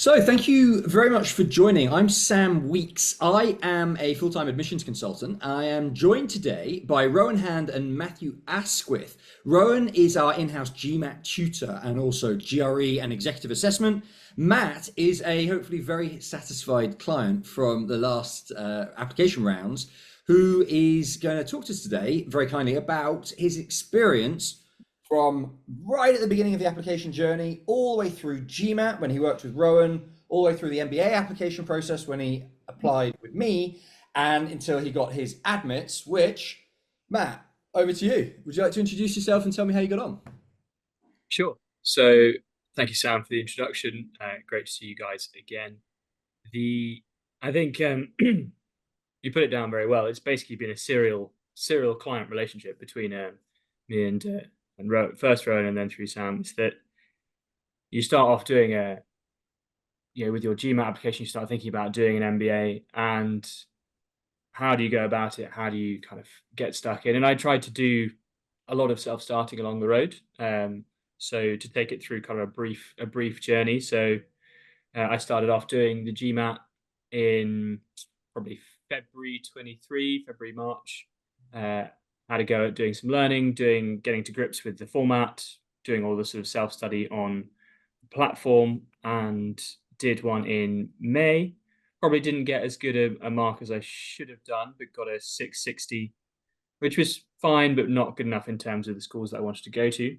So, thank you very much for joining. I'm Sam Weeks. I am a full-time admissions consultant. I am joined today by Rowan Hand and Matthew Asquith. Rowan is our in-house GMAT tutor and also GRE and executive assessment. Matt is a hopefully very satisfied client from the last application rounds who is going to talk to us today very kindly about his experience from right at the beginning of the application journey, all the way through GMAT when he worked with Rowan, all the way through the MBA application process when he applied with me, and until he got his admits, which, Matt, over to you. Would you like to introduce yourself and tell me how you got on? Sure. So thank you, Sam, for the introduction. Great to see you guys again. I think you put it down very well. It's basically been a serial client relationship between me and first Rowan and then through Sam. It's that you start off doing with your GMAT application, you start thinking about doing an MBA and how do you go about it? How do you kind of get stuck in? And I tried to do a lot of self-starting along the road. So to take it through kind of a brief journey. So I started off doing the GMAT in probably February, March. Had a go at doing some learning, getting to grips with the format, doing all the sort of self-study on the platform, and did one in May. Probably didn't get as good a mark as I should have done, but got a 660, which was fine, but not good enough in terms of the schools that I wanted to go to.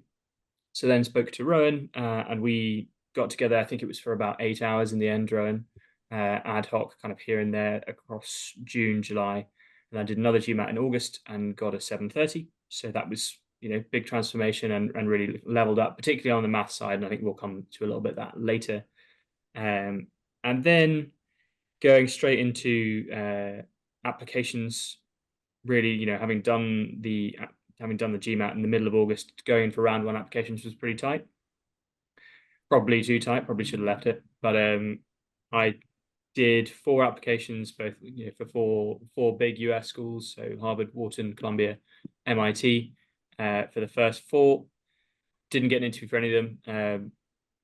So then spoke to Rowan, and we got together. I think it was for about 8 hours in the end, Rowan, ad hoc, kind of here and there across June, July. And I did another GMAT in August and got a 730. So that was, big transformation and really leveled up, particularly on the math side. And I think we'll come to a little bit of that later. And then going straight into applications, really, having done the GMAT in the middle of August, going for round one applications was pretty tight. Probably too tight, probably should have left it. But I did 4 applications, both for four big US schools, so Harvard, Wharton, Columbia, MIT, for the first 4. Didn't get an interview for any of them.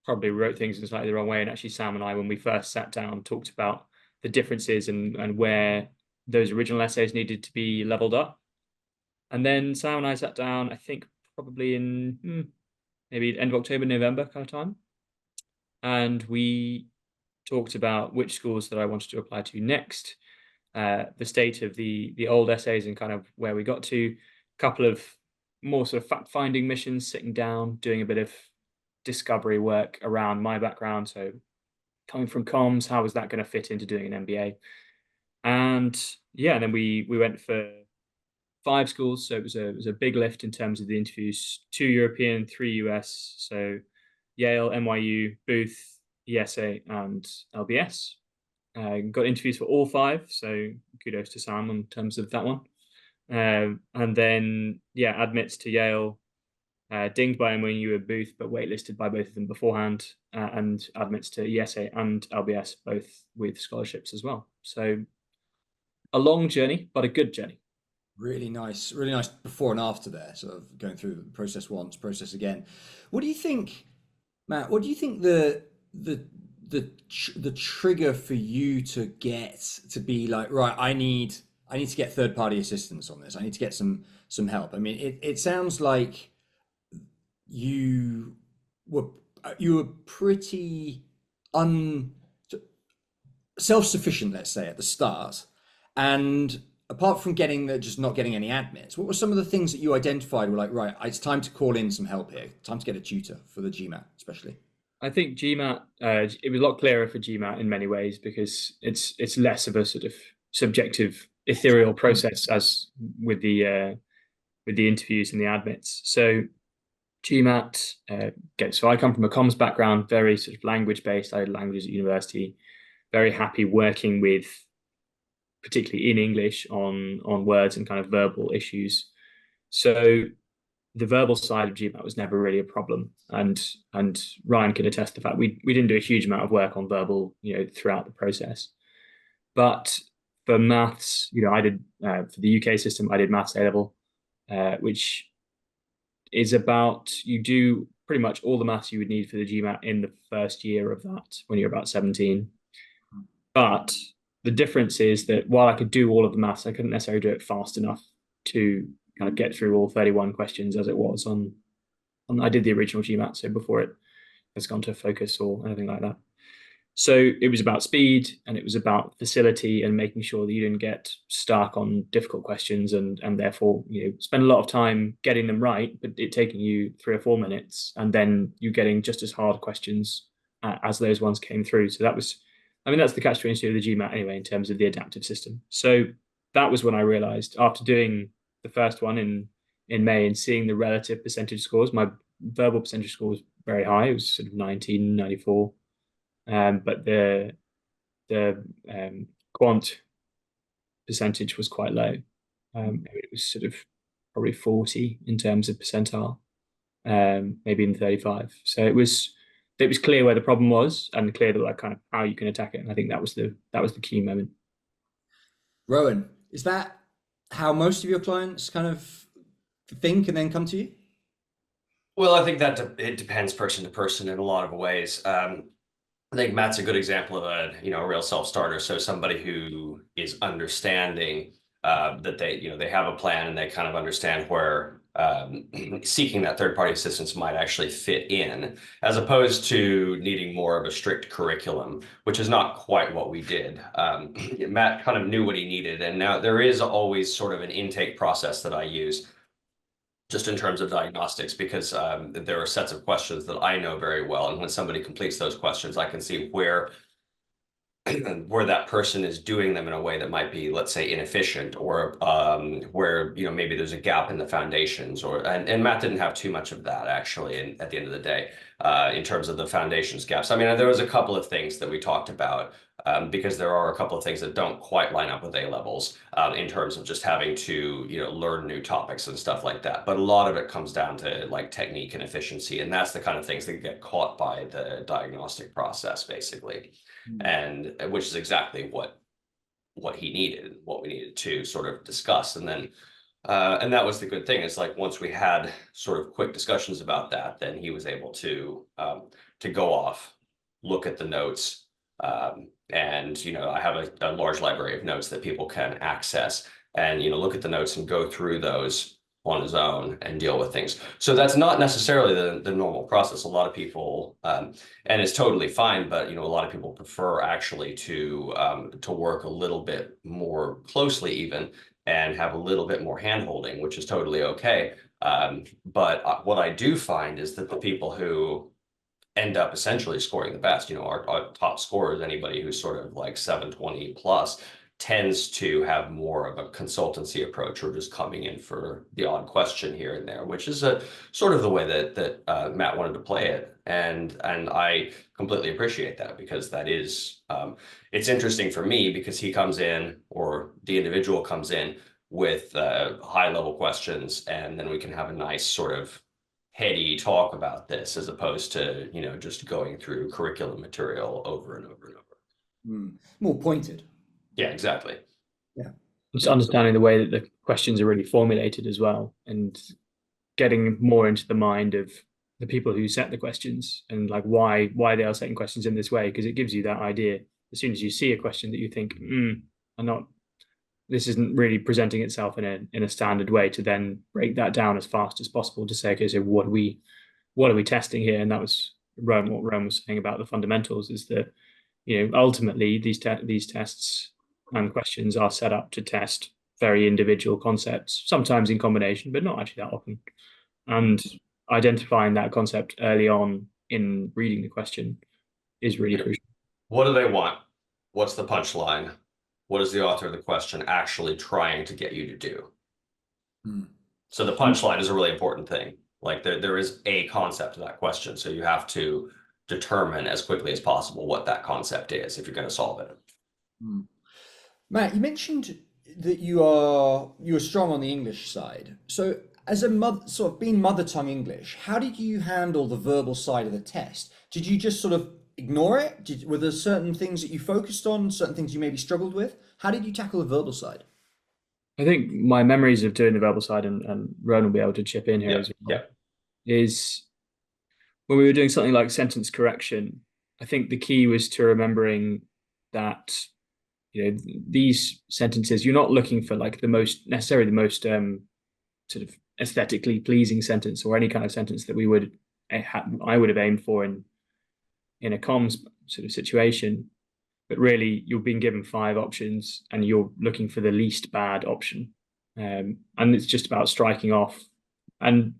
Probably wrote things in slightly the wrong way. And actually, Sam and I, when we first sat down, talked about the differences and where those original essays needed to be leveled up. And then Sam and I sat down, I think probably in maybe end of October, November kind of time. And we talked about which schools that I wanted to apply to next, the state of the old essays and kind of where we got to, a couple of more sort of fact-finding missions, sitting down, doing a bit of discovery work around my background. So coming from comms, how was that going to fit into doing an MBA? And then we went for 5 schools. So it was a big lift in terms of the interviews, 2 European, 3 US. So Yale, NYU, Booth, IESE, and LBS. Got interviews for all 5, so kudos to Sam in terms of that one. And then, admits to Yale, dinged by NYU and Booth, but waitlisted by both of them beforehand, and admits to IESE and LBS, both with scholarships as well. So a long journey, but a good journey. Really nice before and after there, sort of going through the process once, process again. What do you think, Matt? What do you think the trigger for you to get to be like, right, I need to get third party assistance on this. I need to get some help. I mean, it sounds like you were pretty self-sufficient, let's say, at the start, and apart from just not getting any admits, what were some of the things that you identified were like, right, it's time to call in some help here, time to get a tutor for the GMAT especially? I think GMAT, it was a lot clearer for GMAT in many ways because it's less of a sort of subjective, ethereal process as with the interviews and the admits. So GMAT, so I come from a comms background, very sort of language based. I had languages at university, very happy working with, particularly in English, on words and kind of verbal issues. So the verbal side of GMAT was never really a problem, and Ryan can attest to the fact we didn't do a huge amount of work on verbal, throughout the process. But for maths, I did for the UK system, I did maths A level, which is about, you do pretty much all the maths you would need for the GMAT in the first year of that when you're about 17. But the difference is that while I could do all of the maths, I couldn't necessarily do it fast enough to kind of get through all 31 questions as it was on I did the original GMAT, so before it has gone to focus or anything like that. So it was about speed and it was about facility and making sure that you didn't get stuck on difficult questions and therefore spend a lot of time getting them right, but it taking you 3 or 4 minutes, and then you getting just as hard questions as those ones came through. So that was, I mean, that's the catch-22 of the GMAT anyway in terms of the adaptive system. So that was when I realized, after doing the first one in May and seeing the relative percentage scores, my verbal percentage score was very high. It was sort of 19, 94. But the quant percentage was quite low. It was sort of probably 40 in terms of percentile, maybe in 35. So it was clear where the problem was and clear that like kind of how you can attack it. And I think that was the key moment. Rowan, is that how most of your clients kind of think and then come to you? Well, I think that it depends person to person in a lot of ways. I think Matt's a good example of a real self-starter. So somebody who is understanding that they have a plan and they kind of understand where seeking that third-party assistance might actually fit in, as opposed to needing more of a strict curriculum, which is not quite what we did. Matt kind of knew what he needed, and now there is always sort of an intake process that I use, just in terms of diagnostics, because there are sets of questions that I know very well. And when somebody completes those questions, I can see where that person is doing them in a way that might be, let's say, inefficient, or where maybe there's a gap in the foundations, and Matt didn't have too much of that actually at the end of the day in terms of the foundations gaps. I mean, there was a couple of things that we talked about because there are a couple of things that don't quite line up with A levels in terms of just having to learn new topics and stuff like that. But a lot of it comes down to like technique and efficiency, and that's the kind of things that get caught by the diagnostic process basically. And which is exactly what he needed, what we needed to sort of discuss. And then and that was the good thing, is like once we had sort of quick discussions about that, then he was able to go off, look at the notes, and I have a large library of notes that people can access, and look at the notes and go through those on his own and deal with things. So that's not necessarily the normal process. A lot of people, and it's totally fine, but a lot of people prefer actually to work a little bit more closely even, and have a little bit more hand-holding, which is totally okay. But what I do find is that the people who end up essentially scoring the best, our top scorers, anybody who's sort of like 720 plus, tends to have more of a consultancy approach, or just coming in for the odd question here and there, which is a sort of the way that Matt wanted to play it. And I completely appreciate that, because that is, it's interesting for me, because he comes in, or the individual comes in with high level questions, and then we can have a nice sort of heady talk about this, as opposed to, just going through curriculum material over and over and over. More pointed. Yeah, exactly. Yeah. Just understanding the way that the questions are really formulated as well, and getting more into the mind of the people who set the questions, and like why they are setting questions in this way, because it gives you that idea. As soon as you see a question that you think, this isn't really presenting itself in a standard way, to then break that down as fast as possible to say, okay, so what are we testing here? And that was what Rowan was saying about the fundamentals, is that ultimately these tests and questions are set up to test very individual concepts, sometimes in combination, but not actually that often. And identifying that concept early on in reading the question is really crucial. What do they want? What's the punchline? What is the author of the question actually trying to get you to do? So the punchline is a really important thing. Like there is a concept to that question, so you have to determine as quickly as possible what that concept is if you're going to solve it. Matt, you mentioned that you are strong on the English side. So as sort of being mother tongue English, how did you handle the verbal side of the test? Did you just sort of ignore it? Were there certain things that you focused on, certain things you maybe struggled with? How did you tackle the verbal side? I think my memories of doing the verbal side, and Rowan will be able to chip in here as well, is when we were doing something like sentence correction, I think the key was to remembering that, these sentences, you're not looking for like the most sort of aesthetically pleasing sentence, or any kind of sentence that I would have aimed for in a comms sort of situation. But really, you're being given 5 options and you're looking for the least bad option. And it's just about striking off. And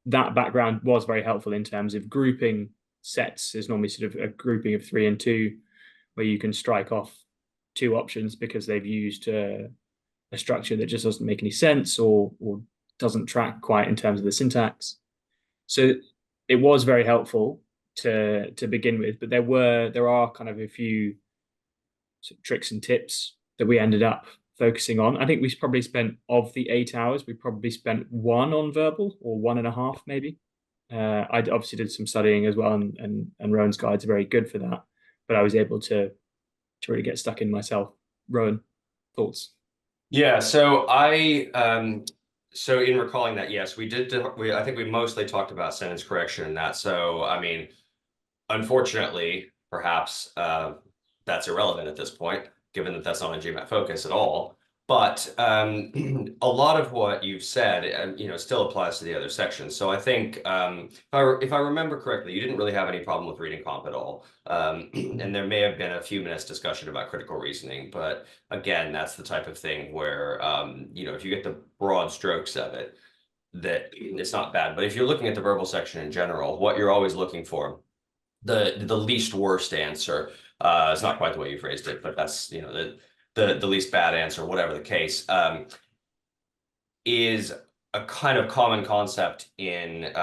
that background was very helpful in terms of grouping sets. There's normally sort of a grouping of 3 and 2, where you can strike off 2 options because they've used a structure that just doesn't make any sense, or doesn't track quite in terms of the syntax. So it was very helpful to begin with, but there are kind of a few sort of tricks and tips that we ended up focusing on. I think we probably spent, of the 8 hours, we probably spent 1 on verbal, or 1.5 maybe. I obviously did some studying as well, and Rowan's guides are very good for that. But I was able to really get stuck in myself. Rowan, thoughts? Yeah, so so in recalling that, yes, we did. I think we mostly talked about sentence correction and that. So I mean, unfortunately, perhaps that's irrelevant at this point, given that that's not a GMAT focus at all. But a lot of what you've said, still applies to the other sections. So I think, if I remember correctly, you didn't really have any problem with reading comp at all. And there may have been a few minutes discussion about critical reasoning, but again, that's the type of thing where, if you get the broad strokes of it, that it's not bad. But if you're looking at the verbal section in general, what you're always looking for, the least worst answer, is not quite the way you phrased it, but that's, the least bad answer, whatever the case, is a kind of common concept in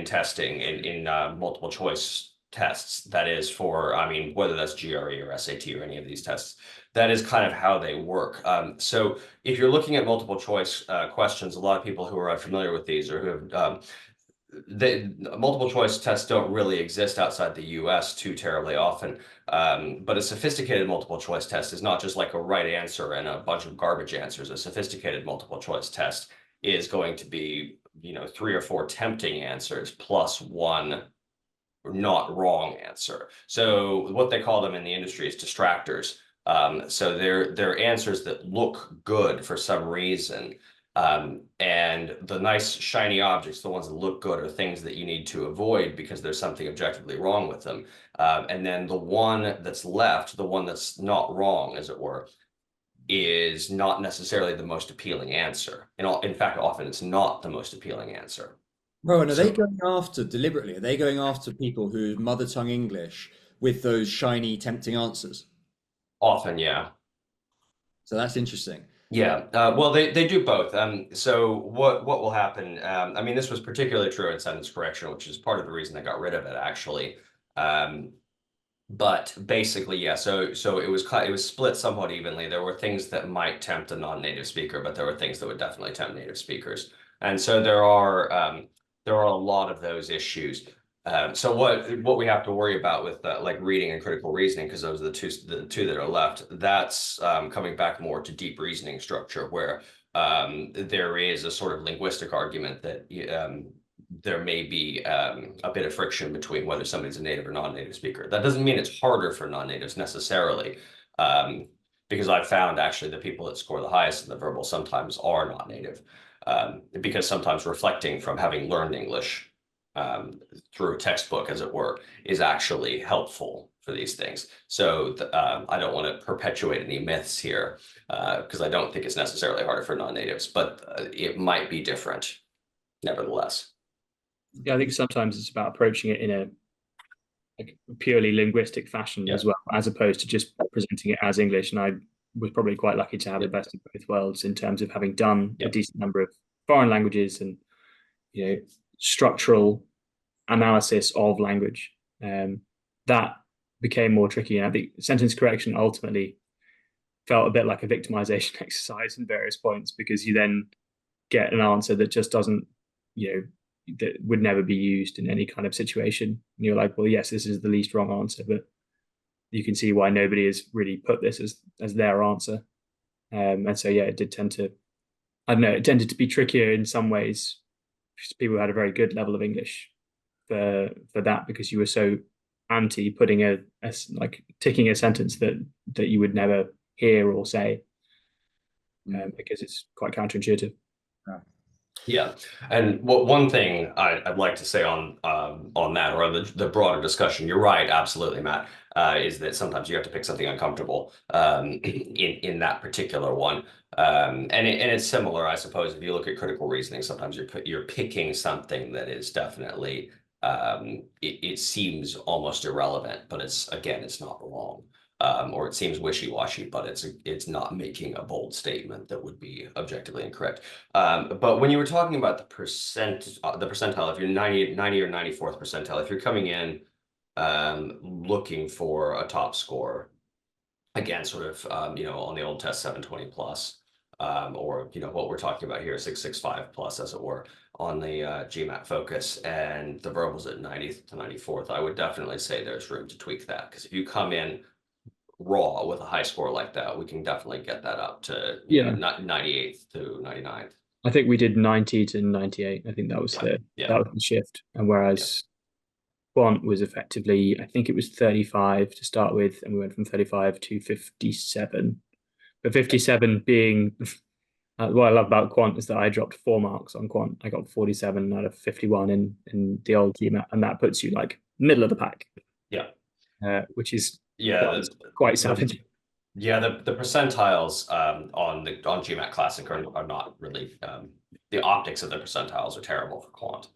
testing, in multiple choice tests. That is for, whether that's GRE or SAT or any of these tests, that is kind of how they work. So if you're looking at multiple choice questions, a lot of people who are unfamiliar with these, or who have multiple choice tests don't really exist outside the US too terribly often. But a sophisticated multiple choice test is not just like a right answer and a bunch of garbage answers. A sophisticated multiple choice test is going to be, 3 or 4 tempting answers plus 1 not wrong answer. So what they call them in the industry is distractors. So they're answers that look good for some reason. And the nice shiny objects, the ones that look good, are things that you need to avoid because there's something objectively wrong with them. And then the one that's left, the one that's not wrong, as it were, is not necessarily the most appealing answer. In fact, often it's not the most appealing answer. Rowan, are they going after, deliberately, are they going after people whose mother tongue English with those shiny, tempting answers? Often, yeah. So that's interesting. Yeah, well, they do both. So what will happen? This was particularly true in sentence correction, which is part of the reason I got rid of it, actually. But basically, yeah. So it was split somewhat evenly. There were things that might tempt a non-native speaker, but there were things that would definitely tempt native speakers. And so there are a lot of those issues. So what we have to worry about with like reading and critical reasoning, because those are the two that are left, that's coming back more to deep reasoning structure, where there is a sort of linguistic argument that there may be a bit of friction between whether somebody's a native or non-native speaker. That doesn't mean it's harder for non-natives necessarily, because I've found actually the people that score the highest in the verbal sometimes are not native, because sometimes reflecting from having learned English through a textbook, as it were, is actually helpful for these things. So I don't want to perpetuate any myths here, because I don't think it's necessarily harder for non-natives, but it might be different nevertheless. Yeah, I think sometimes it's about approaching it in a purely linguistic fashion as well, as opposed to just presenting it as English. And I was probably quite lucky to have the best of both worlds in terms of having done a decent number of foreign languages and structural analysis of language. That became more tricky, and I think sentence correction ultimately felt a bit like a victimization exercise in various points, because you then get an answer that just doesn't, that would never be used in any kind of situation. And you're like, well, yes, this is the least wrong answer, but you can see why nobody has really put this as their answer. And so, yeah, it did tend to, I don't know, it tended to be trickier in some ways because people had a very good level of English for that, because you were so anti putting a like ticking a sentence that you would never hear or say, because it's quite counterintuitive. Yeah, and one thing I'd like to say on that, or the broader discussion, you're right, absolutely, Matt, is that sometimes you have to pick something uncomfortable in that particular one, and it's similar, I suppose. If you look at critical reasoning, sometimes you're picking something that is definitely it seems almost irrelevant, but it's not wrong. Or it seems wishy-washy, but it's not making a bold statement that would be objectively incorrect. But when you were talking about the percentile, if you're 90 or 94th percentile, if you're coming in looking for a top score, again, sort of on the old test 720 plus, or what we're talking about here, 665 plus, as it were, on the GMAT focus, and the verbals at 90th to 94th, I would definitely say there's room to tweak that, because if you come in raw with a high score like that, we can definitely get that up to 98th to 99th. I think we did 90 to 98. I think that was that was the shift. And whereas quant was effectively, I think it was 35 to start with, and we went from 35 to 57. But 57 being what I love about quant is that I dropped 4 marks on quant. I got 47 out of 51 in the old GMAT, and that puts you like middle of the pack. Yeah. Which is quite savage. Yeah, the percentiles on GMAT Classic are not really the optics of the percentiles are terrible for quant.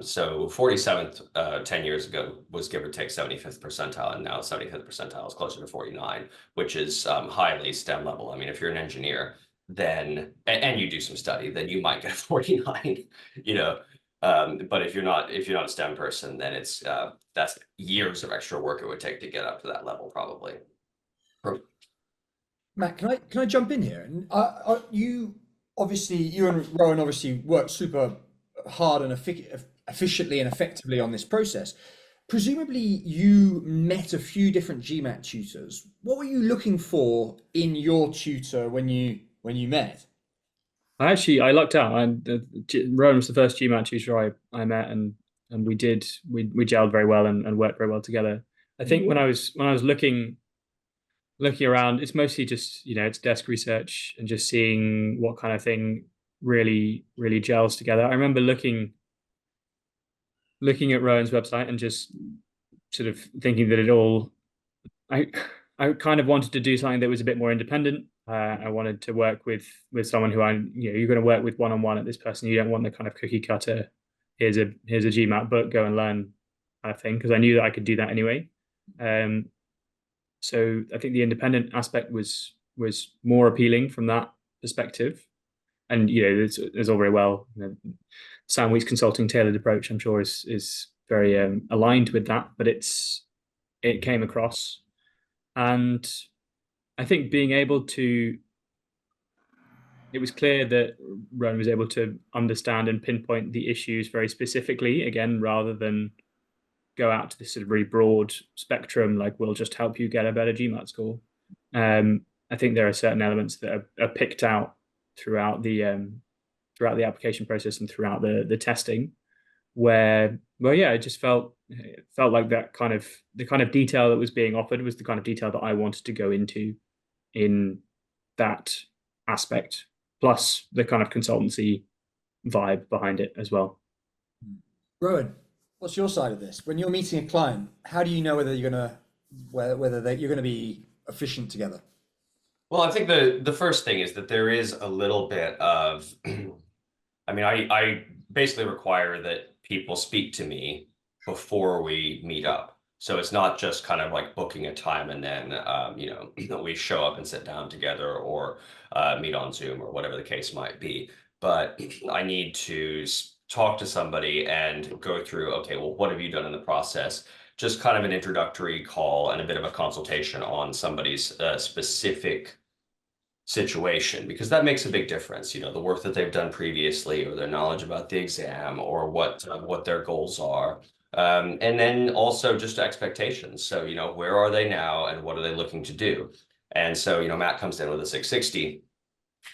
So 47th 10 years ago was give or take 75th percentile, and now 75th percentile is closer to 49, which is highly STEM level. I mean, if you're an engineer, then and you do some study, then you might get a 49. But if you're not a STEM person, then it's that's years of extra work it would take to get up to that level, probably. Matt, can I jump in here? And you and Rowan obviously worked super hard and efficiently and effectively on this process. Presumably, you met a few different GMAT tutors. What were you looking for in your tutor when you met? I lucked out. Rowan was the first GMAT tutor I met, and we gelled very well and worked very well together. I think when I was looking around, it's mostly just it's desk research and just seeing what kind of thing really gels together. I remember looking at Rowan's website and just sort of thinking that I kind of wanted to do something that was a bit more independent. I wanted to work with someone who you're going to work with one-on-one at this person. You don't want the kind of cookie cutter, here's a GMAT book, go and learn kind of thing, because I knew that I could do that anyway. So I think the independent aspect was more appealing from that perspective. And it's all very well. Sam Week's consulting tailored approach, I'm sure, is very aligned with that, but it came across. And I think it was clear that Rowan was able to understand and pinpoint the issues very specifically, again, rather than go out to this sort of really broad spectrum, like we'll just help you get a better GMAT score. I think there are certain elements that are picked out throughout the application process and throughout the testing, where it just felt like the kind of detail that was being offered was the kind of detail that I wanted to go into in that aspect, plus the kind of consultancy vibe behind it as well. Rowan, what's your side of this? When you're meeting a client, how do you know whether you're going to be efficient together? Well, I think the first thing is that there is a little bit of, I mean, I basically require that people speak to me before we meet up. So it's not just kind of like booking a time and then, we show up and sit down together, or meet on Zoom, or whatever the case might be. But I need to talk to somebody and go through, okay, well, what have you done in the process? Just kind of an introductory call and a bit of a consultation on somebody's specific situation, because that makes a big difference. The work that they've done previously, or their knowledge about the exam, or what their goals are. And then also just expectations. So, where are they now and what are they looking to do? And so, Matt comes in with a 660.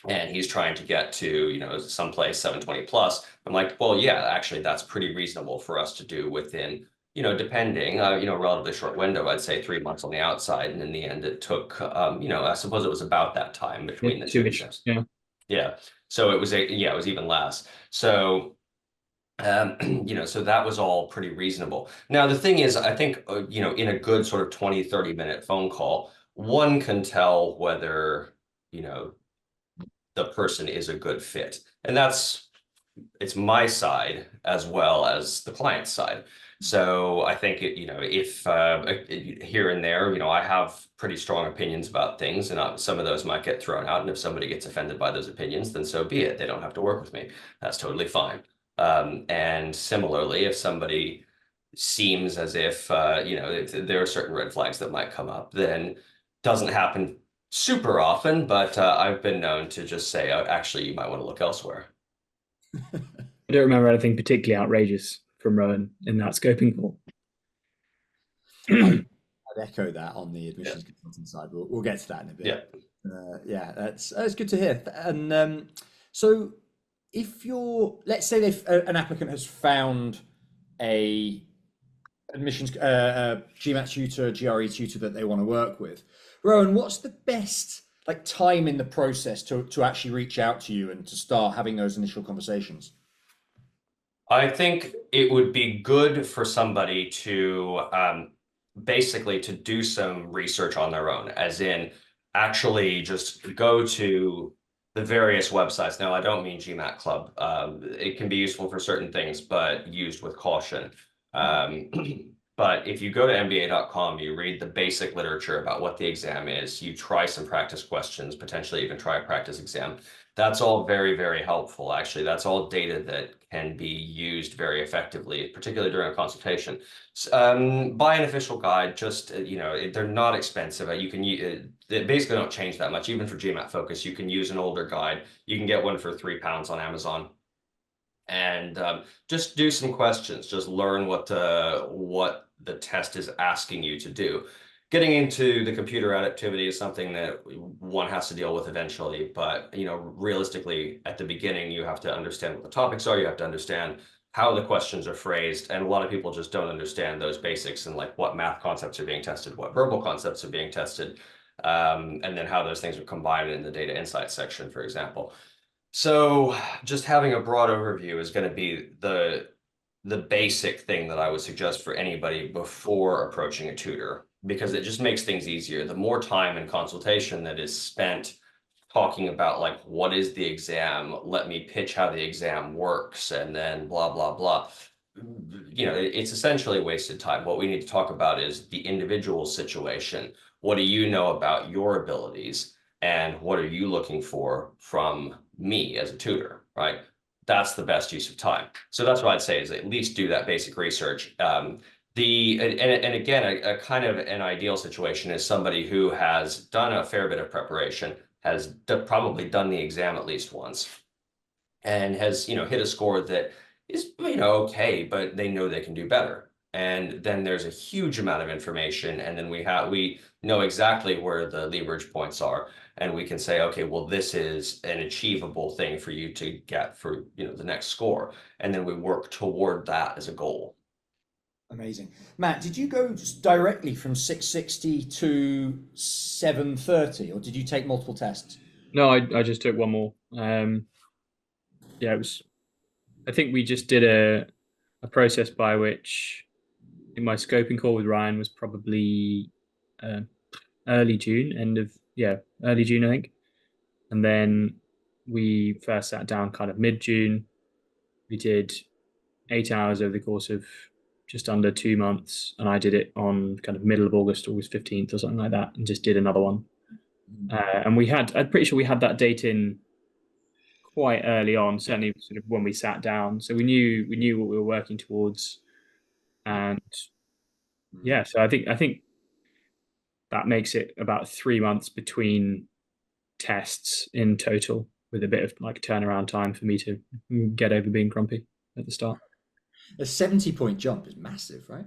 and he's trying to get to, you know, someplace 720 plus. I'm like, well, yeah, actually, that's pretty reasonable for us to do within, you know, depending, you know, relatively short window. I'd say 3 months on the outside, and in the end, it took, you know, I suppose it was about that time between the two exams. Yeah. Yeah. So it was it was even less. So you know, so that was all pretty reasonable. Now, the thing is, I think, you know, in a good sort of 20, 30-minute phone call, one can tell whether, you know, the person is a good fit. And it's my side as well as the client's side. So I think, you know, if here and there, you know, I have pretty strong opinions about things, and some of those might get thrown out. And if somebody gets offended by those opinions, then so be it. They don't have to work with me. That's totally fine. And similarly, if somebody seems as if, you know, if there are certain red flags that might come up, then doesn't happen super often, but I've been known to just say, actually, you might want to look elsewhere. I don't remember anything particularly outrageous from Rowan in that scoping call. I'd echo that on the admissions consulting side. We'll get to that in a bit. Yeah, that's good to hear. And so if let's say an applicant has found a admissions GMAT tutor, GRE tutor that they want to work with, Rowan, what's the best like time in the process to actually reach out to you and to start having those initial conversations? I think it would be good for somebody to basically to do some research on their own, as in actually just go to the various websites. Now, I don't mean GMAT Club. It can be useful for certain things, but used with caution. But if you go to MBA.com, you read the basic literature about what the exam is, you try some practice questions, potentially even try a practice exam. That's all very, very helpful. Actually, that's all data that can be used very effectively, particularly during a consultation. Buy an official guide. Just, you know, they're not expensive. You can they basically don't change that much. Even for GMAT Focus, you can use an older guide. You can get one for £3 on Amazon. And just do some questions. Just learn what the test is asking you to do. Getting into the computer activity is something that one has to deal with eventually, but you know, realistically, at the beginning, you have to understand what the topics are. You have to understand how the questions are phrased, and a lot of people just don't understand those basics and like what math concepts are being tested, what verbal concepts are being tested, and then how those things are combined in the data insights section, for example. So just having a broad overview is going to be the basic thing that I would suggest for anybody before approaching a tutor, because it just makes things easier. The more time and consultation that is spent talking about like, what is the exam? Let me pitch how the exam works, and then blah, blah, blah. You know, it's essentially wasted time. What we need to talk about is the individual situation. What do you know about your abilities? And what are you looking for from me as a tutor, right? That's the best use of time. So that's what I'd say is at least do that basic research. And again, a kind of an ideal situation is somebody who has done a fair bit of preparation, has probably done the exam at least once, and has, you know, hit a score that is, you know, okay, but they know they can do better. And then there's a huge amount of information, and then we know exactly where the leverage points are, and we can say, okay, well, this is an achievable thing for you to get for, you know, the next score, and then we work toward that as a goal. Amazing. Matt, did you go directly from 660 to 730, or did you take multiple tests? No, I just took one more. Yeah, it was. I think we just did a process by which in my scoping call with Ryan was probably early June, early June, I think. And then we first sat down kind of mid-June. We did 8 hours over the course of just under 2 months, and I did it on kind of middle of August 15th or something like that, and just did another one. And I'm pretty sure we had that date in quite early on, certainly sort of when we sat down. So we knew what we were working towards. And yeah, so I think that makes it about 3 months between tests in total, with a bit of like turnaround time for me to get over being grumpy at the start. A 70-point jump is massive, right?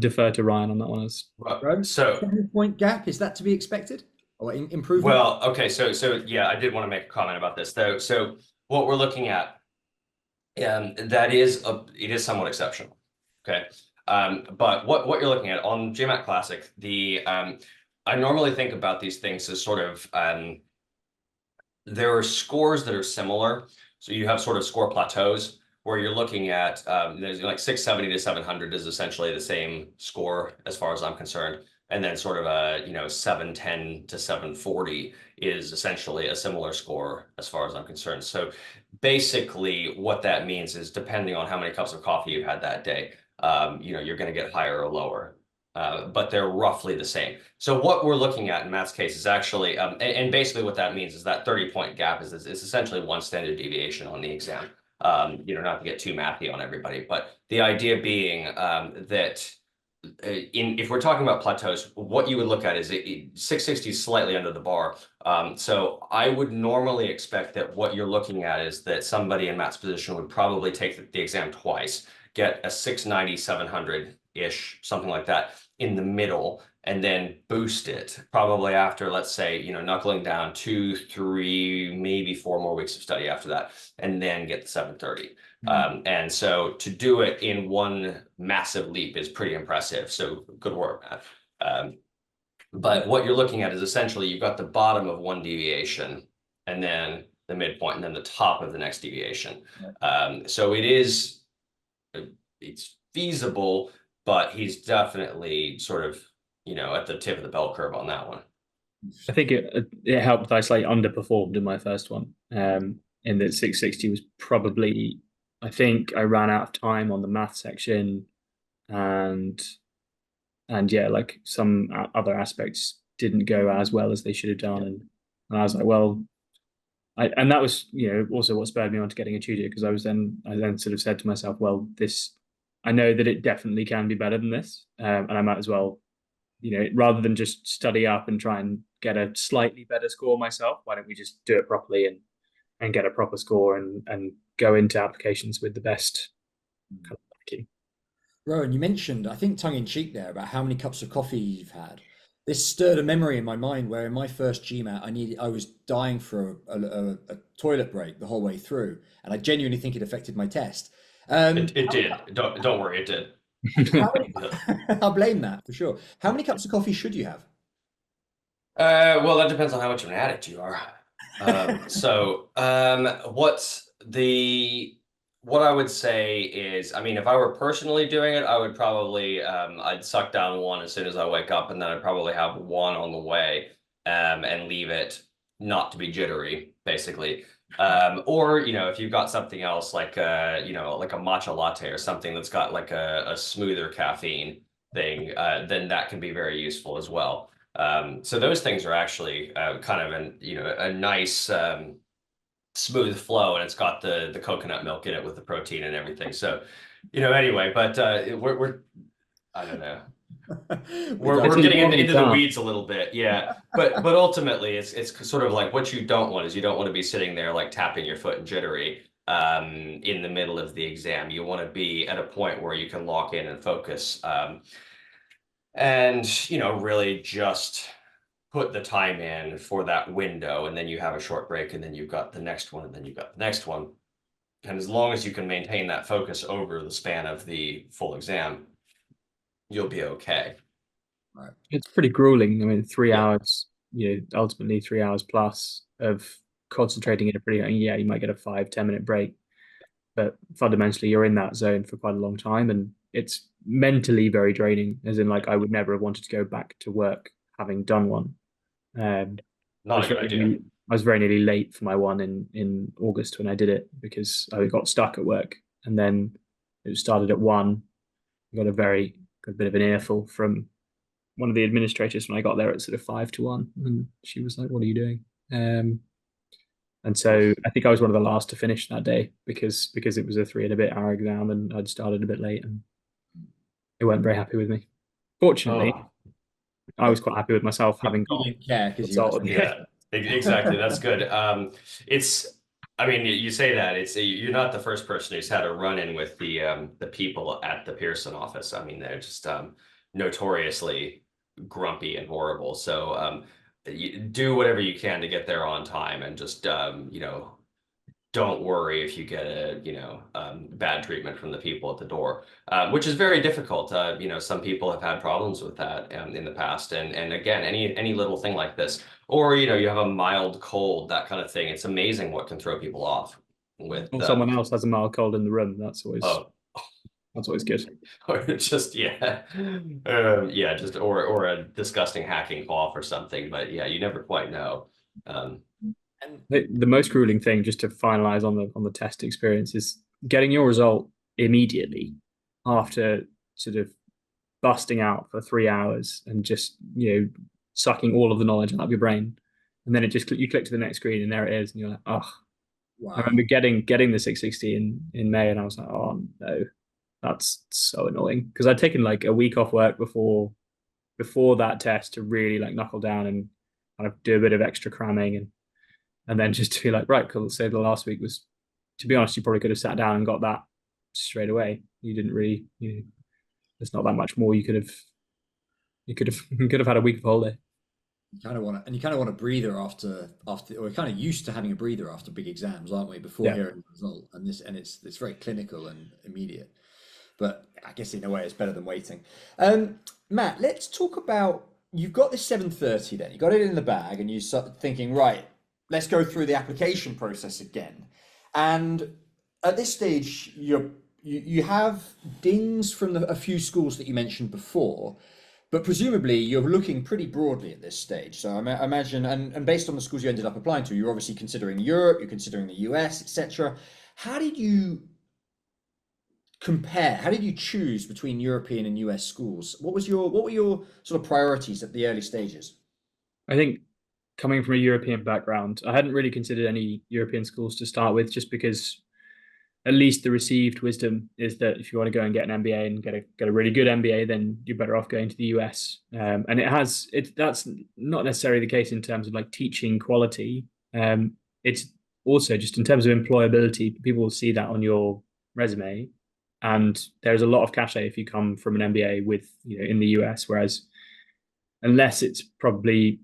Defer to Ryan on that one. So 7-point gap, is that to be expected? or improvement? Well, okay, so yeah, I did want to make a comment about this though. So what we're looking at, it is somewhat exceptional. Okay. But what you're looking at on GMAT Classic, I normally think about these things as sort of there are scores that are similar. So you have sort of score plateaus where you're looking at there's like 670 to 700 is essentially the same score as far as I'm concerned. And then sort of a 710 to 740 is essentially a similar score as far as I'm concerned. So basically what that means is depending on how many cups of coffee you've had that day, you're going to get higher or lower. But they're roughly the same. So what we're looking at in Matt's case is actually, and basically what that means is that 30-point gap is essentially one standard deviation on the exam. Not to get too mathy on everybody, but the idea being that if we're talking about plateaus, what you would look at is 660 is slightly under the bar. So I would normally expect that what you're looking at is that somebody in Matt's position would probably take the exam twice, get a 690, 700-ish, something like that in the middle, and then boost it probably after, let's say, knuckling down 2, 3, maybe 4 more weeks of study after that, and then get the 730. And so to do it in one massive leap is pretty impressive. So good work, Matt. But what you're looking at is essentially you've got the bottom of one deviation and then the midpoint and then the top of the next deviation. So it's feasible, but he's definitely sort of, at the tip of the bell curve on that one. I think it helped that I slightly underperformed in my first one. In that 660 was probably, I think I ran out of time on the math section, and yeah, like some other aspects didn't go as well as they should have done, and I was like, well, and that was also what spurred me on to getting a tutor, because I then sort of said to myself, well, I know that it definitely can be better than this, and I might as well, rather than just study up and try and get a slightly better score myself, why don't we just do it properly and get a proper score and go into applications with the best kind of backing. Rowan, you mentioned, I think tongue in cheek there, about how many cups of coffee you've had. This stirred a memory in my mind where in my first GMAT, I was dying for a toilet break the whole way through, and I genuinely think it affected my test. It did. Don't worry, it did. I'll blame that for sure. How many cups of coffee should you have? Well, that depends on how much of an addict you are. What I would say is, I mean, if I were personally doing it, I would probably, I'd suck down one as soon as I wake up, and then I'd probably have one on the way, and leave it not to be jittery, basically. Or, if you've got something else like like a matcha latte or something that's got like a smoother caffeine thing, then that can be very useful as well. So those things are actually kind of a nice smooth flow, and it's got the coconut milk in it with the protein and everything. So, anyway, but we're I don't know. We're getting into the weeds a little bit, yeah. But ultimately, it's sort of like what you don't want is you don't want to be sitting there like tapping your foot and jittery in the middle of the exam. You want to be at a point where you can lock in and focus, and really just put the time in for that window, and then you have a short break, and then you've got the next one, and then you've got the next one. And as long as you can maintain that focus over the span of the full exam, you'll be okay. Right. It's pretty grueling. I mean, 3 hours, ultimately 3 hours plus of concentrating in a pretty, you might get a 5-10 minute break, but fundamentally you're in that zone for quite a long time, and it's mentally very draining, as in like I would never have wanted to go back to work having done one. Not a good idea. I was very nearly late for my one in August when I did it, because I got stuck at work, and then it started at 1. I got a bit of an earful from one of the administrators when I got there at sort of 5 to 1, and she was like, "What are you doing?" And so I think I was one of the last to finish that day because it was a 3 and a bit hour exam, and I'd started a bit late, and they weren't very happy with me. Fortunately, I was quite happy with myself having You didn't care because Yeah, exactly. That's good. I mean, you say that you're not the first person who's had a run-in with the people at the Pearson office. I mean, they're just notoriously grumpy and horrible. So you do whatever you can to get there on time, and just don't worry if you get bad treatment from the people at the door, which is very difficult. Some people have had problems with that in the past, and again, any little thing like this, or you have a mild cold, that kind of thing. It's amazing what can throw people off with. Or someone else has a mild cold in the room. That's Oh, always good. or just just or a disgusting hacking cough or something. But yeah, you never quite know. And The most grueling thing, just to finalize on the test experience, is getting your result immediately after sort of busting out for 3 hours and just sucking all of the knowledge out of your brain, and then you click to the next screen and there it is, and you're like, oh. wow. I remember getting the 660 in May, and I was like, oh no, that's so annoying, because I'd taken like a week off work before that test to really like knuckle down and kind of do a bit of extra cramming, and then just to be like, right, cool. So the last week was, to be honest, you probably could have sat down and got that straight away. You didn't really, there's not that much more you could have had a week of holiday. You kind of want a breather after, or we're kind of used to having a breather after big exams, aren't we? Before Yeah. hearing the result, and it's very clinical and immediate. But I guess in a way, it's better than waiting. Matt, let's talk about, you've got this 730. Then you got it in the bag, and you start thinking, right, let's go through the application process again. And at this stage, you have dings from a few schools that you mentioned before. But presumably you're looking pretty broadly at this stage. So I imagine, and based on the schools you ended up applying to, you're obviously considering Europe, you're considering the US, etc. How did you compare? How did you choose between European and US schools? What were your sort of priorities at the early stages? I think, coming from a European background, I hadn't really considered any European schools to start with, just because at least the received wisdom is that if you want to go and get an MBA and get a really good MBA, then you're better off going to the US. And that's not necessarily the case in terms of like teaching quality. It's also just in terms of employability. People will see that on your resume, and there's a lot of cachet if you come from an MBA with in the US. Whereas, unless it's probably,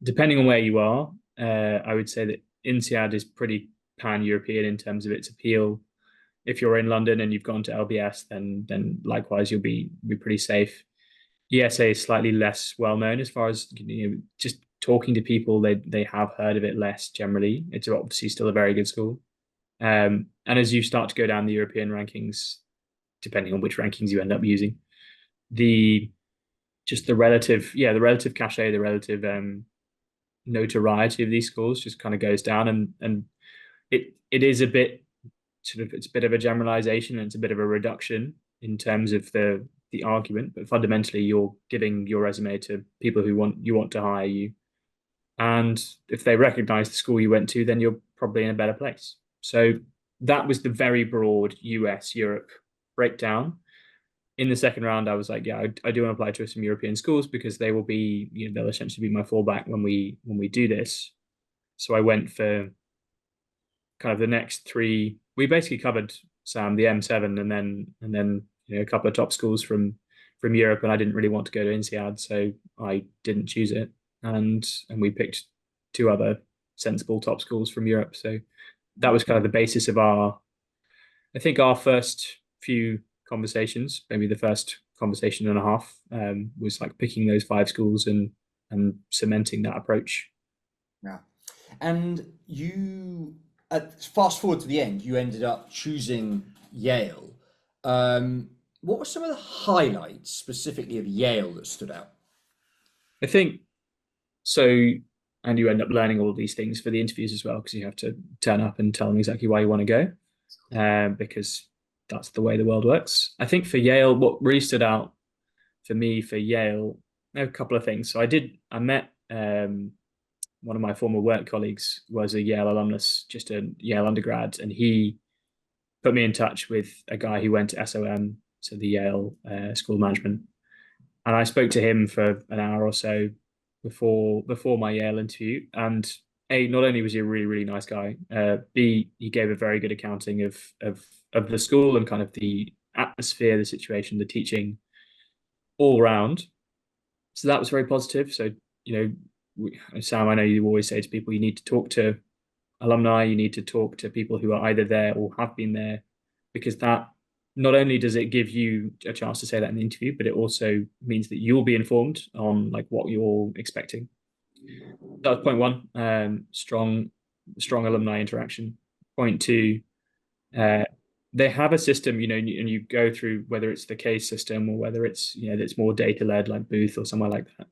depending on where you are, I would say that INSEAD is pretty pan-European in terms of its appeal. If you're in London and you've gone to LBS, then likewise you'll be pretty safe. ESA is slightly less well known, as far as just talking to people, they have heard of it less generally. It's obviously still a very good school. And as you start to go down the European rankings, depending on which rankings you end up using, the relative cachet, the relative notoriety of these schools just kind of goes down, and it is a bit it's a bit of a generalization, and it's a bit of a reduction in terms of the argument, but fundamentally you're giving your resume to people who want to hire you, and if they recognize the school you went to, then you're probably in a better place. So that was the very broad US Europe breakdown. In the second round, I was like, yeah, I do want to apply to some European schools, because they will be, they'll essentially be my fallback when we do this. So I went for kind of the next three. We basically covered, Sam, the M7, and then a couple of top schools from Europe, and I didn't really want to go to INSEAD, so I didn't choose it, and we picked two other sensible top schools from Europe. So that was kind of the basis of our first few conversations. Maybe the first conversation and a half was like picking those 5 schools and cementing that approach. Yeah. And you, fast forward to the end, you ended up choosing Yale. What were some of the highlights specifically of Yale that stood out? I think so. And you end up learning all of these things for the interviews as well, because you have to turn up and tell them exactly why you want to go, because that's the way the world works. I think for Yale, what really stood out for me for Yale, a couple of things. So I met one of my former work colleagues was a Yale alumnus, just a Yale undergrad, and he put me in touch with a guy who went to SOM, so the Yale School of Management. And I spoke to him for an hour or so before my Yale interview. And A, not only was he a really, really nice guy, B, he gave a very good accounting of the school and kind of the atmosphere, the situation, the teaching all round. So that was very positive. So, Sam, I know you always say to people, you need to talk to alumni, you need to talk to people who are either there or have been there, because that not only does it give you a chance to say that in the interview, but it also means that you'll be informed on like what you're expecting. That was point one. Strong alumni interaction. Point two, they have a system, and you go through whether it's the case system or whether it's that's more data led like Booth or somewhere like that,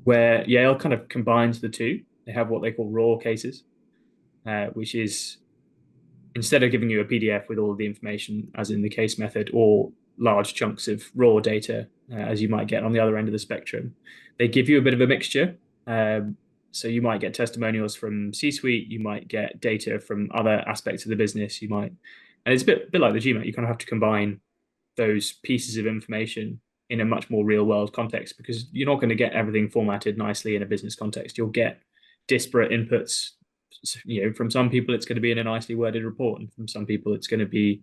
where Yale kind of combines the two. They have what they call raw cases, which is instead of giving you a PDF with all of the information, as in the case method, or large chunks of raw data, as you might get on the other end of the spectrum, they give you a bit of a mixture. So you might get testimonials from C-suite, you might get data from other aspects of the business, and it's a bit like the GMAT. You kind of have to combine those pieces of information in a much more real world context, because you're not going to get everything formatted nicely in a business context. You'll get disparate inputs. From some people it's going to be in a nicely worded report, and from some people it's going to be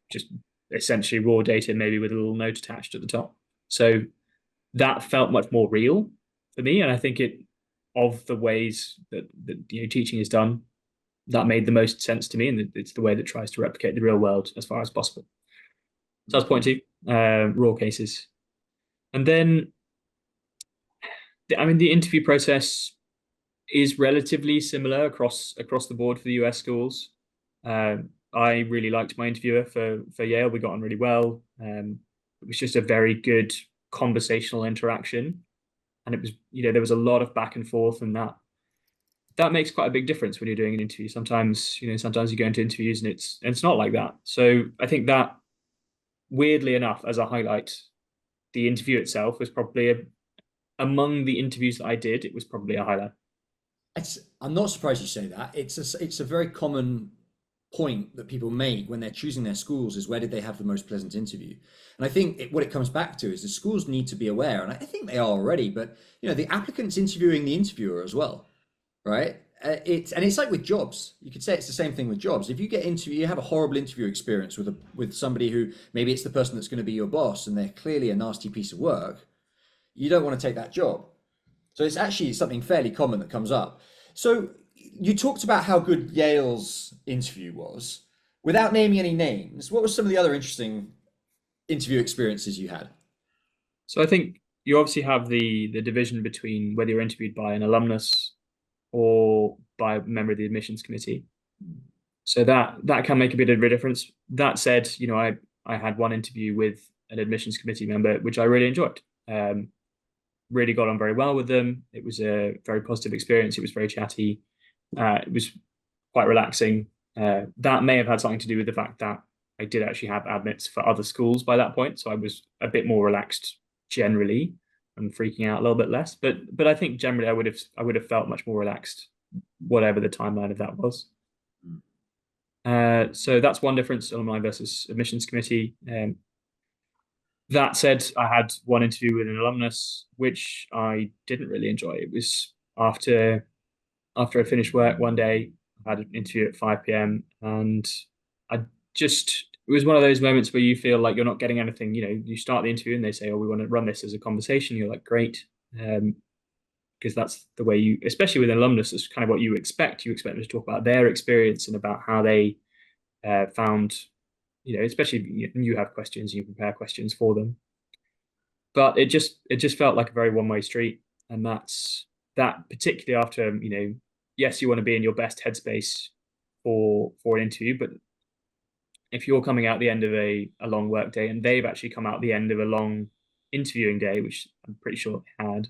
just essentially raw data, maybe with a little note attached at the top. So that felt much more real for me, and I think of the ways that teaching is done, that made the most sense to me, and it's the way that tries to replicate the real world as far as possible. So that's point two, raw cases. And then the interview process is relatively similar across the board for the US schools. I really liked my interviewer for Yale. We got on really well. It was just a very good conversational interaction, and it was there was a lot of back and forth, and that makes quite a big difference when you're doing an interview. Sometimes you go into interviews and it's not like that. So I think that, weirdly enough, as a highlight, the interview itself was probably among the interviews that I did, it was probably a highlight. I'm not surprised you say that. It's a very common point that people make when they're choosing their schools, is where did they have the most pleasant interview? And I think what it comes back to is the schools need to be aware, and I think they are already, but the applicant's interviewing the interviewer as well, right? It's like with jobs. You could say it's the same thing with jobs. If you have a horrible interview experience with somebody who maybe it's the person that's going to be your boss, and they're clearly a nasty piece of work, you don't want to take that job. So it's actually something fairly common that comes up. So you talked about how good Yale's interview was. Without naming any names, what were some of the other interesting interview experiences you had? So I think you obviously have the division between whether you're interviewed by an alumnus or by a member of the admissions committee. So that can make a bit of a difference. That said, I had one interview with an admissions committee member, which I really enjoyed. Really got on very well with them. It was a very positive experience. It was very chatty. It was quite relaxing. That may have had something to do with the fact that I did actually have admits for other schools by that point, so I was a bit more relaxed generally and freaking out a little bit less. But I think generally I would have felt much more relaxed, whatever the timeline of that was. So that's one difference: alumni versus admissions committee. That said, I had one interview with an alumnus, which I didn't really enjoy. It was after I finished work one day. I had an interview at 5 p.m. and it was one of those moments where you feel like you're not getting anything. You start the interview and they say, "Oh, we want to run this as a conversation." You're like, "Great," because that's the way especially with an alumnus, it's kind of what you expect. You expect them to talk about their experience and about how they found. Especially you have questions, you prepare questions for them, but it just felt like a very one-way street, and that particularly after yes, you want to be in your best headspace for an interview, but if you're coming out the end of a long work day and they've actually come out the end of a long interviewing day, which I'm pretty sure they had,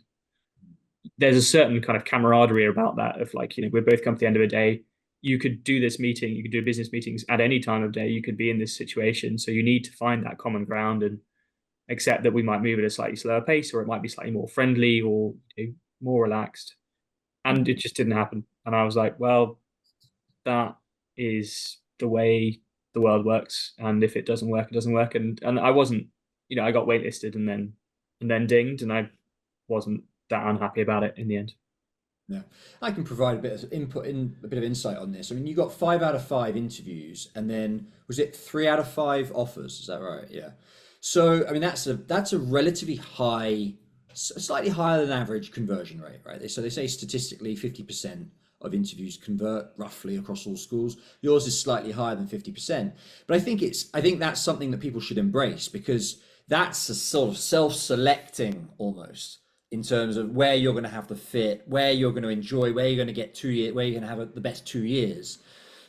there's a certain kind of camaraderie about that of like, we've both come to the end of a day. You could do this meeting, you could do business meetings at any time of day, you could be in this situation. So you need to find that common ground and accept that we might move at a slightly slower pace, or it might be slightly more friendly or more relaxed. And it just didn't happen. And I was like, well, that is the way the world works. And if it doesn't work, it doesn't work. And I wasn't, I got waitlisted and then dinged, and I wasn't that unhappy about it in the end. Yeah, I can provide a bit of input in a bit of insight on this. I mean, you got 5 out of 5 interviews, and then was it 3 out of 5 offers? Is that right? Yeah. So I mean, that's a relatively high slightly higher than average conversion rate, right? So they say statistically 50% of interviews convert roughly across all schools. Yours is slightly higher than 50%. But I think that's something that people should embrace, because that's a sort of self-selecting almost in terms of where you're going to have the fit, where you're going to enjoy, where you're going to get 2 years, where you're going to have the best 2 years.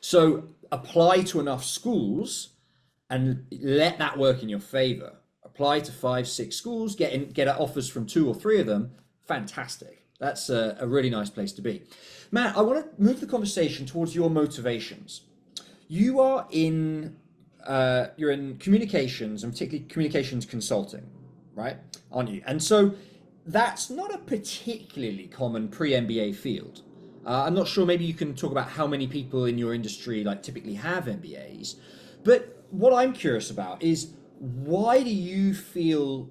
So apply to enough schools and let that work in your favor. Apply to 5, 6 schools, get offers from 2 or 3 of them. Fantastic. That's a really nice place to be. Matt, I want to move the conversation towards your motivations. You are you're in communications, and particularly communications consulting, right? Aren't you? And so that's not a particularly common pre-MBA field. I'm not sure, maybe you can talk about how many people in your industry like typically have MBAs. But what I'm curious about is, why do you feel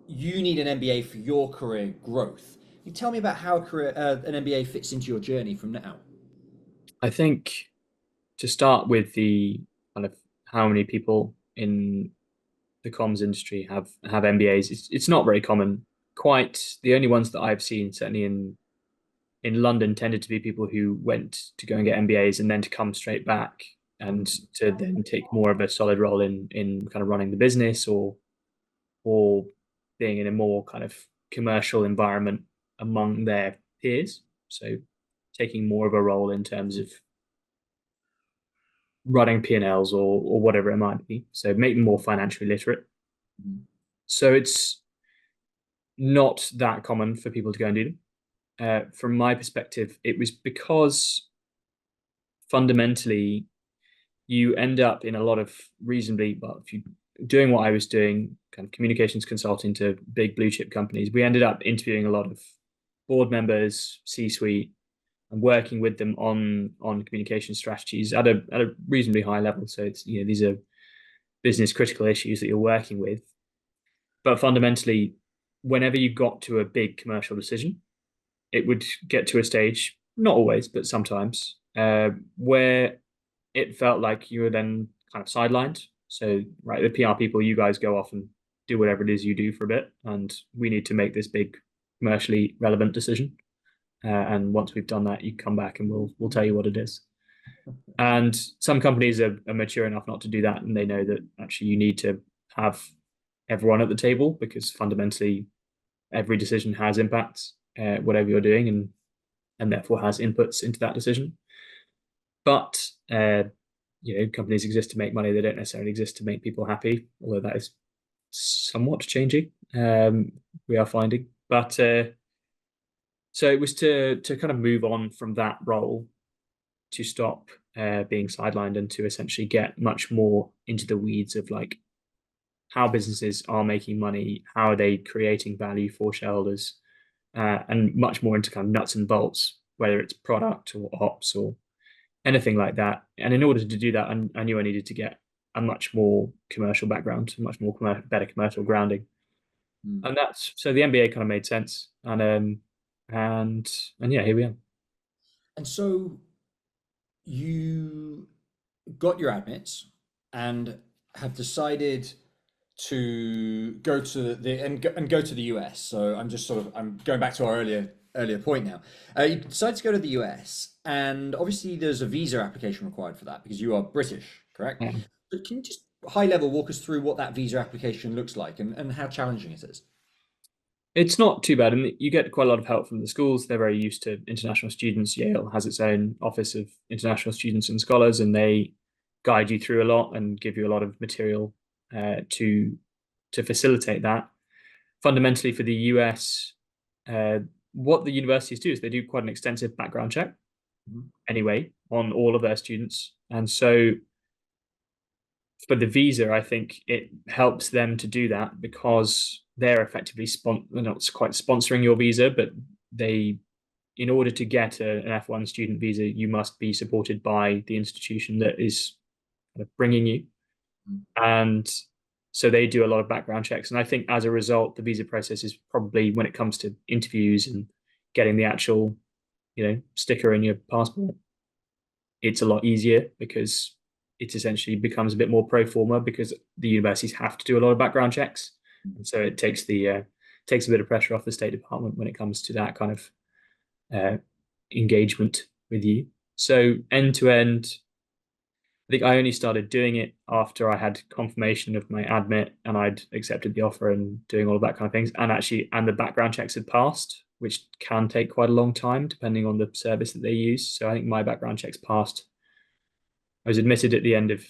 you need an MBA for your career growth? Can you tell me about how an MBA fits into your journey from now? I think to start with the kind of how many people in the comms industry have MBAs, it's not very common. Quite the only ones that I've seen, certainly in London, tended to be people who went to go and get MBAs and then to come straight back and to then take more of a solid role in kind of running the business or being in a more kind of commercial environment among their peers. So taking more of a role in terms of running P&Ls or whatever it might be. So make them more financially literate. Mm-hmm. So it's not that common for people to go and do them. From my perspective, it was because fundamentally you end up in a lot of reasonably, well, if you doing what I was doing, kind of communications consulting to big blue chip companies, we ended up interviewing a lot of board members, C-suite, and working with them on communication strategies at a reasonably high level. So it's, you know, these are business critical issues that you're working with. But fundamentally, whenever you got to a big commercial decision, it would get to a stage, not always, but sometimes, where it felt like you were then kind of sidelined. So, right, the PR people, you guys go off and do whatever it is you do for a bit, and we need to make this big commercially relevant decision. And once we've done that, you come back and we'll tell you what it is. And some companies are mature enough not to do that, and they know that actually you need to have everyone at the table, because fundamentally every decision has impacts, whatever you're doing, and therefore has inputs into that decision. But companies exist to make money; they don't necessarily exist to make people happy. Although that is somewhat changing, we are finding. But so it was to kind of move on from that role, to stop being sidelined, and to essentially get much more into the weeds of like how businesses are making money, how are they creating value for shareholders, and much more into kind of nuts and bolts, whether it's product or ops or anything like that. And in order to do that, I knew I needed to get a much more commercial background, much more better commercial grounding. And that's, so the MBA kind of made sense. And yeah, here we are. And so you got your admits and have decided to go to the US. So I'm going back to our earlier point now. You decided to go to the US, and obviously there's a visa application required for that because you are British, correct? Yeah. But can you just high level walk us through what that visa application looks like and how challenging it is? It's not too bad, and you get quite a lot of help from the schools. They're very used to international students. Yale has its own office of international students and scholars, and they guide you through a lot and give you a lot of material to facilitate that. Fundamentally, for the US, what the universities do is they do quite an extensive background check anyway on all of their students. And so for the visa, I think it helps them to do that because they're effectively not quite sponsoring your visa, but in order to get an F1 student visa, you must be supported by the institution that is kind of bringing you. And so they do a lot of background checks. And I think as a result, the visa process is probably, when it comes to interviews and getting the actual, sticker in your passport, it's a lot easier because it essentially becomes a bit more pro forma because the universities have to do a lot of background checks. And so it takes the takes a bit of pressure off the State Department when it comes to that kind of engagement with you. So end to end, I think I only started doing it after I had confirmation of my admit and I'd accepted the offer and doing all of that kind of things. And the background checks had passed, which can take quite a long time depending on the service that they use. So I think my background checks passed. I was admitted at the end of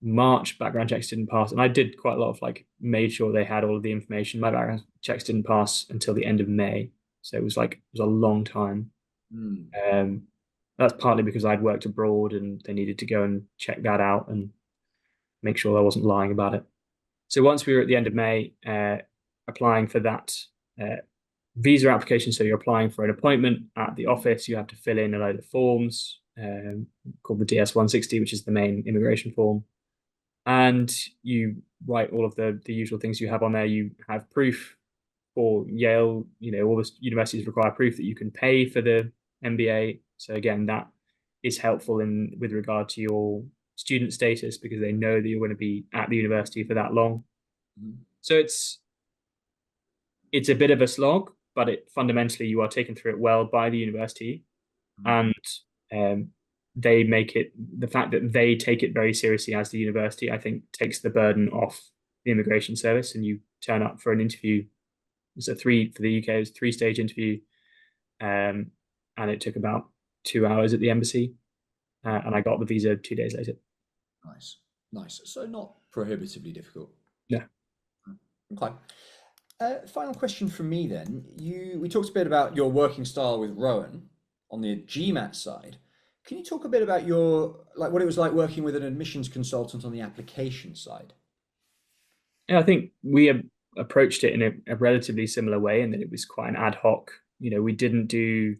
March, background checks didn't pass. And I did quite a lot of like, made sure they had all of the information. My background checks didn't pass until the end of May. So it was a long time. That's partly because I'd worked abroad and they needed to go and check that out and make sure I wasn't lying about it. So once we were at the end of May, applying for that visa application, so you're applying for an appointment at the office, you have to fill in a load of forms called the DS-160, which is the main immigration form. And you write all of the usual things you have on there. You have proof for Yale, all the universities require proof that you can pay for the MBA. So again, that is helpful with regard to your student status because they know that you're going to be at the university for that long. So it's a bit of a slog, but fundamentally you are taken through it well by the university, and they make it, the fact that they take it very seriously as the university, I think takes the burden off the immigration service, and you turn up for an interview. For the UK, it was a 3-stage interview, and it took about 2 hours at the embassy, and I got the visa 2 days later. Nice. So not prohibitively difficult. Yeah. Okay. Final question from me then. We talked a bit about your working style with Rowan on the GMAT side. Can you talk a bit about what it was like working with an admissions consultant on the application side? Yeah, I think we approached it in a relatively similar way, in that it was quite an ad hoc. We didn't do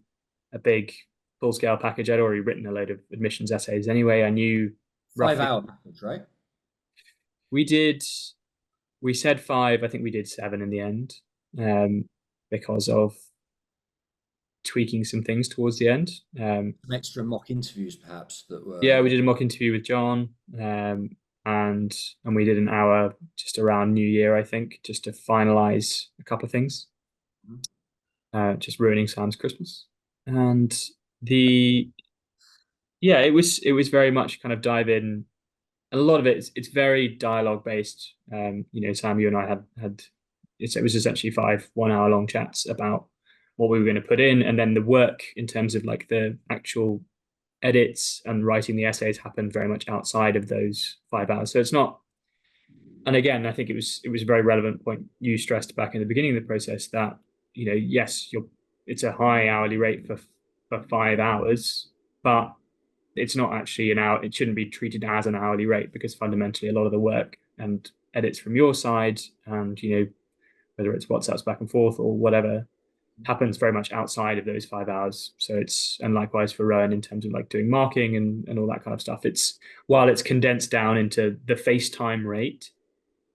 a big full-scale package. I'd already written a load of admissions essays anyway. I knew 5-hour package, right? We said 5. I think we did 7 in the end, because of tweaking some things towards the end. Some extra mock interviews, perhaps, that were. Yeah, we did a mock interview with John, and we did an hour just around New Year, I think, just to finalize a couple of things. Just ruining Sam's Christmas. And it was very much kind of dive in. And a lot of it's very dialogue based. Sam, you and I had it was essentially 5 1-hour long chats about what we were going to put in, and then the work in terms of like the actual edits and writing the essays happened very much outside of those 5 hours. So it's not. And again, I think it was a very relevant point you stressed back in the beginning of the process that yes, it's a high hourly rate for 5 hours, but it's not actually an hour. It shouldn't be treated as an hourly rate, because fundamentally a lot of the work and edits from your side, and whether it's WhatsApps back and forth or whatever, happens very much outside of those 5 hours. So and likewise for Rowan in terms of like doing marking and all that kind of stuff. While it's condensed down into the FaceTime rate,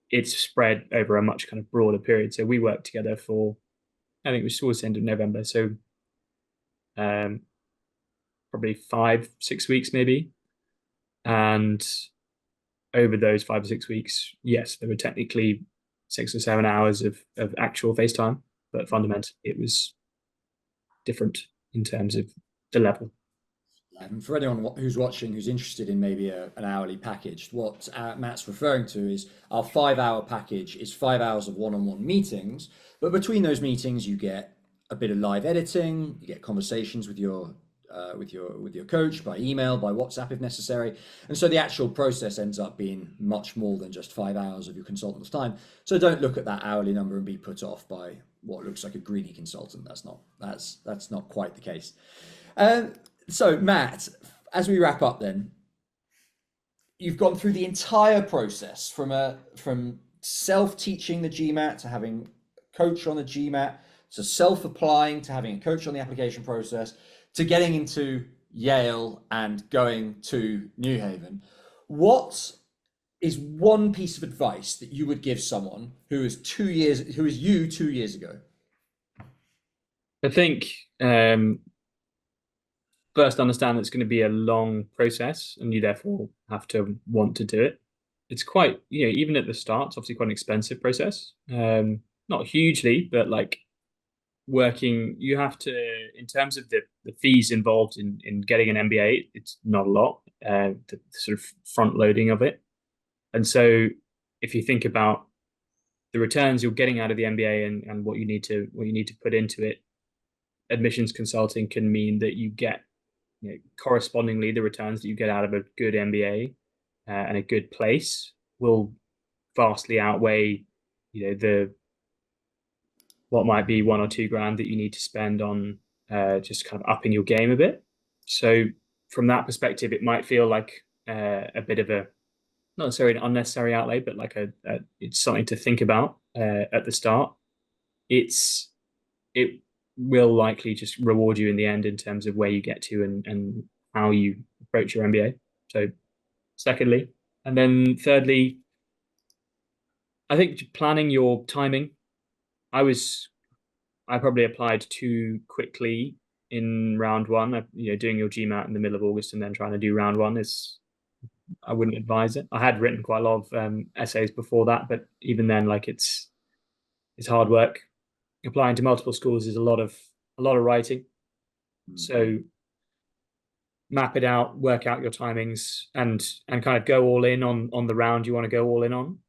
it's spread over a much kind of broader period. So we worked together for, I think it was towards the end of November. So probably 5-6 weeks maybe. And over those 5 or 6 weeks, yes, there were technically 6 or 7 hours of actual FaceTime, but fundamentally it was different in terms of the level. And for anyone who's watching, who's interested in maybe an hourly package, what Matt's referring to is our 5-hour package is 5 hours of one-on-one meetings, but between those meetings you get a bit of live editing, you get conversations with your coach by email, by WhatsApp if necessary, and so the actual process ends up being much more than just 5 hours of your consultant's time. So don't look at that hourly number and be put off by what looks like a greedy consultant. That's not quite the case. So Matt, as we wrap up then, you've gone through the entire process from self-teaching the GMAT to having a coach on the GMAT, to self-applying to having a coach on the application process, to getting into Yale and going to New Haven. What is one piece of advice that you would give someone who is you 2 years ago? I think first understand that it's going to be a long process and you therefore have to want to do it. It's quite, even at the start, it's obviously quite an expensive process. not hugely, but like working, you have to, in terms of the fees involved in getting an MBA, it's not a lot, the sort of front loading of it. And so if you think about the returns you're getting out of the MBA and what you need to put into it, admissions consulting can mean that you get, correspondingly the returns that you get out of a good MBA and a good place will vastly outweigh, the what might be $1 or $2 that you need to spend on just kind of upping your game a bit. So from that perspective, it might feel like a bit of a, not necessarily an unnecessary outlay, but like it's something to think about at the start. It will likely just reward you in the end in terms of where you get to and how you approach your MBA. So secondly, and then thirdly, I think planning your timing. I probably applied too quickly in round one. Doing your GMAT in the middle of August and then trying to do round one I wouldn't advise it. I had written quite a lot of essays before that, but even then, like it's hard work. Applying to multiple schools is a lot of writing. So map it out, work out your timings, and kind of go all in on the round you want to go all in on,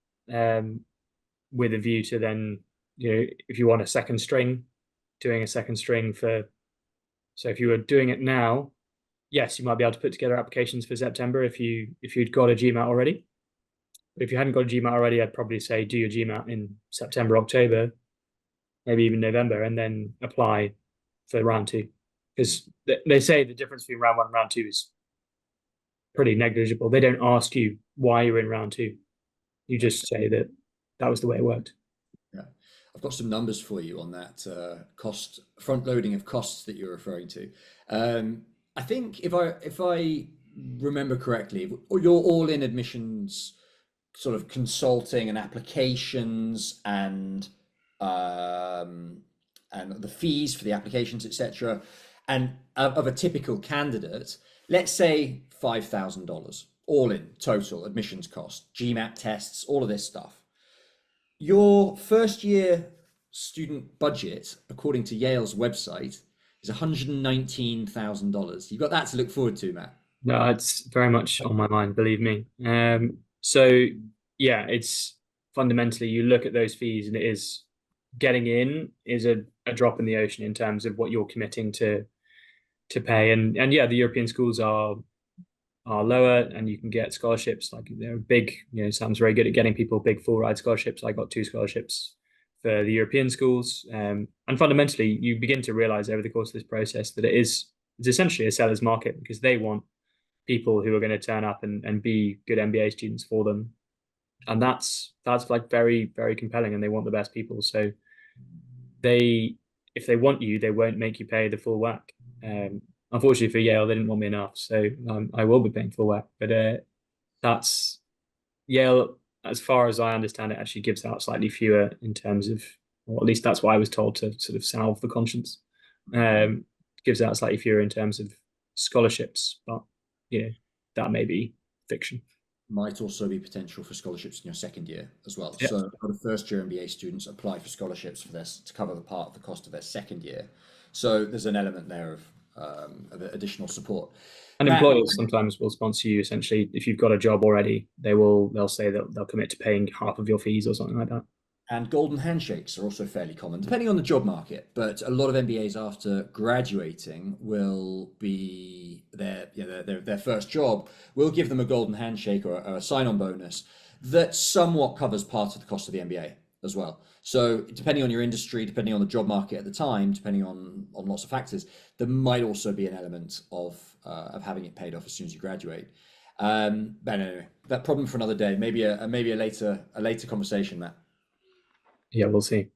with a view to then, if you want a second string, doing a second string so if you were doing it now, yes, you might be able to put together applications for September if you'd got a GMAT already. But if you hadn't got a GMAT already, I'd probably say do your GMAT in September, October, maybe even November, and then apply for round two. Because they say the difference between round one and round two is pretty negligible. They don't ask you why you're in round two. You just say that was the way it worked. Yeah, I've got some numbers for you on that front loading of costs that you're referring to. I think if I remember correctly, your all-in admissions sort of consulting and applications and the fees for the applications, etc., and of a typical candidate, let's say $5,000 all in total admissions cost, GMAT tests, all of this stuff. Your first year student budget, according to Yale's website, is $119,000. You've got that to look forward to, Matt. No, it's very much on my mind, believe me. So yeah, it's fundamentally, you look at those fees and it is, getting in is a drop in the ocean in terms of what you're committing to pay. And yeah, the European schools are lower and you can get scholarships. Like they're big, Sam's very good at getting people big full ride scholarships. I got 2 scholarships for the European schools. And fundamentally, you begin to realize over the course of this process that it's essentially a seller's market, because they want people who are going to turn up and be good MBA students for them. And that's like very, very compelling, and they want the best people. So if they want you, they won't make you pay the full whack. Unfortunately for Yale, they didn't want me enough, so I will be paying full whack. But that's Yale, as far as I understand it, actually gives out slightly fewer in terms of, or at least that's what I was told to sort of salve the conscience. Gives out slightly fewer in terms of scholarships, but that may be fiction. Might also be potential for scholarships in your second year as well. Yeah. So a lot of first year MBA students apply for scholarships for this to cover the part of the cost of their second year. So there's an element there of additional support. And employers sometimes will sponsor you. Essentially, if you've got a job already, they'll say that they'll commit to paying half of your fees or something like that. And golden handshakes are also fairly common, depending on the job market. But a lot of MBAs after graduating will be their first job will give them a golden handshake or a sign-on bonus that somewhat covers part of the cost of the MBA as well. So depending on your industry, depending on the job market at the time, depending on lots of factors, there might also be an element of having it paid off as soon as you graduate. But anyway, that problem for another day. Maybe a later conversation, Matt. Yeah, we'll see.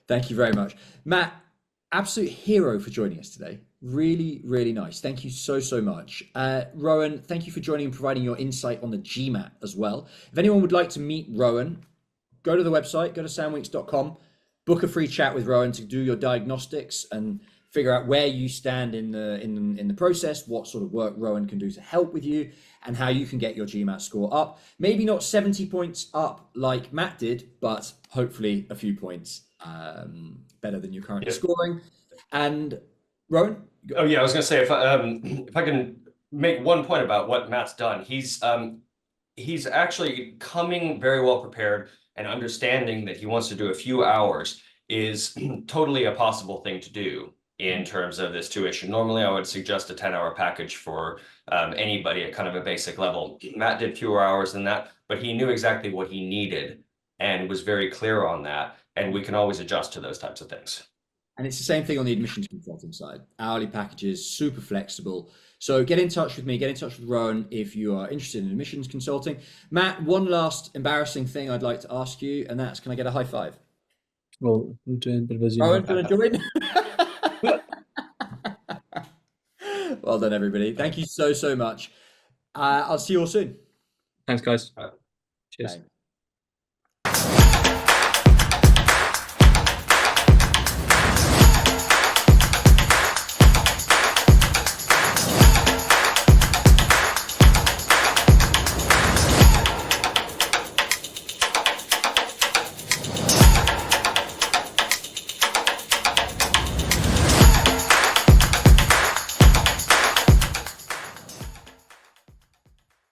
Thank you very much, Matt. Absolute hero for joining us today. Really, really nice. Thank you so much. Rowan, thank you for joining and providing your insight on the GMAT as well. If anyone would like to meet Rowan, go to the website, go to samweeks.com, book a free chat with Rowan to do your diagnostics and figure out where you stand in the process, what sort of work Rowan can do to help with you, and how you can get your GMAT score up. Maybe not 70 points up like Matt did, but hopefully a few points better than you're currently scoring. And Rowan? Oh yeah, I was going to say, if I can make one point about what Matt's done, he's actually coming very well prepared, and understanding that he wants to do a few hours is totally a possible thing to do in terms of this tuition. Normally, I would suggest a 10-hour package for anybody at kind of a basic level. Matt did fewer hours than that, but he knew exactly what he needed and was very clear on that. And we can always adjust to those types of things. And it's the same thing on the admissions consulting side. Hourly packages, super flexible. So get in touch with me, get in touch with Rowan if you are interested in admissions consulting. Matt, one last embarrassing thing I'd like to ask you, and that's, can I get a high five? Well, I'm doing a bit of a Zoom. Rowan, going to join? Well done, everybody. Thank you so much. I'll see you all soon. Thanks, guys. Cheers. Thanks.